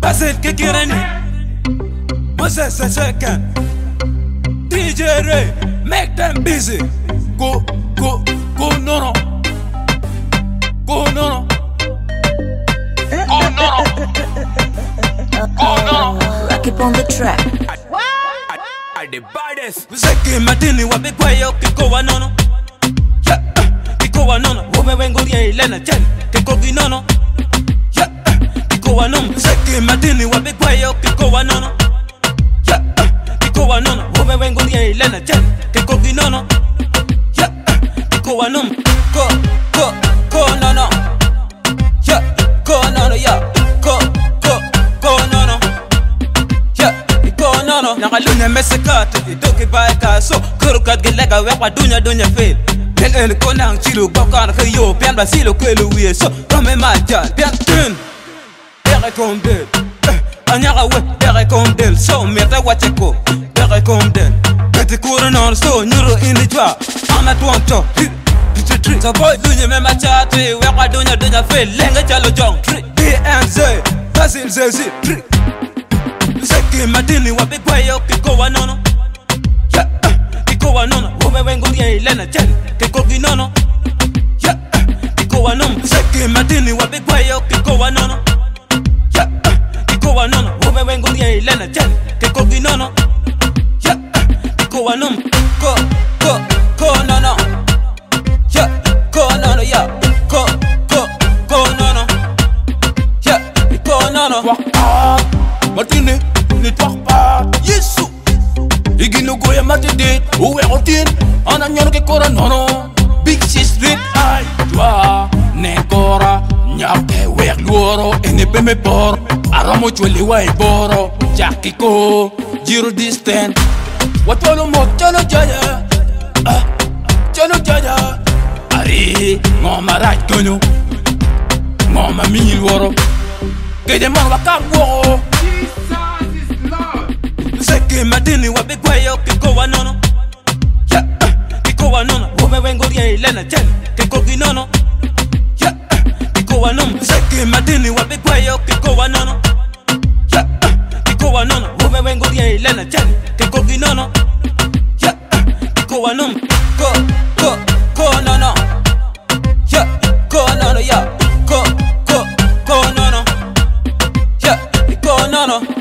Kaset kikirani Moses a second DJ Ray, make them busy. Go, no no. Go no no. Go no no. Go no no. Rock it on the track. I the baddest. Zeki matini wabikwayo kiko wanono. Kiko wanono. Wome wenguria ilena chen. Kiko ginono. Kiko wanono. Zeki matini wabikwayo kiko wanono. Kiko wanono. Wome wenguria ilena chen. Kiko ginono. Kiko wanono. Go no no. Go no no yeah. Go no no. No, nakalunya mesekate idoki baika so kurukat gelega wepa dunya fail el konang chilu bakana kayo pian basilo kwelu wie so rame majan pian tun ere komdel anyaka we ere komdel so meta wacheko ere komdel beti kuronon so nyuro inijwa ana tuanto so boy dunya me machate wepa dunya fail lenga chalo jong BNZ basil zezi Zeki madini wabikwayo kiko wanono. Kiko wanono. Wome wenguria ilena chen. Kiko ginono. Kiko wanono. Zeki madini wabikwayo kiko wanono. Kiko wanono. Wome wenguria ilena chen. Kiko ginono. Kiko wanono. Go no no. Go no no yeah. Go no no. Go no no. Martine, ne talk pas. Yesu. Igino goya matede. Uwe rotin. Ananyon ke kora nono. Big street ay. Toi, ne kora. Nyake wer luoro. Enepe me por. Aramo chwele wa boro. Jakiko. Jiro distant. Watolo mo chano jaya. Chano jaya. Ari. Ngoma right konyo. Ngoma mil woro. Gede man wakak woro. Zeki madini wabikwayo kiko wanono. Kiko wanono. Wome wenguria ilena chen. Kiko ginono. Kiko wanono. Zeki madini wabikwayo kiko wanono. Kiko wanono. Wome wenguria ilena chen. Kiko ginono. Kiko wanono. Go no no. Go no no yeah. Go no no. Go no no.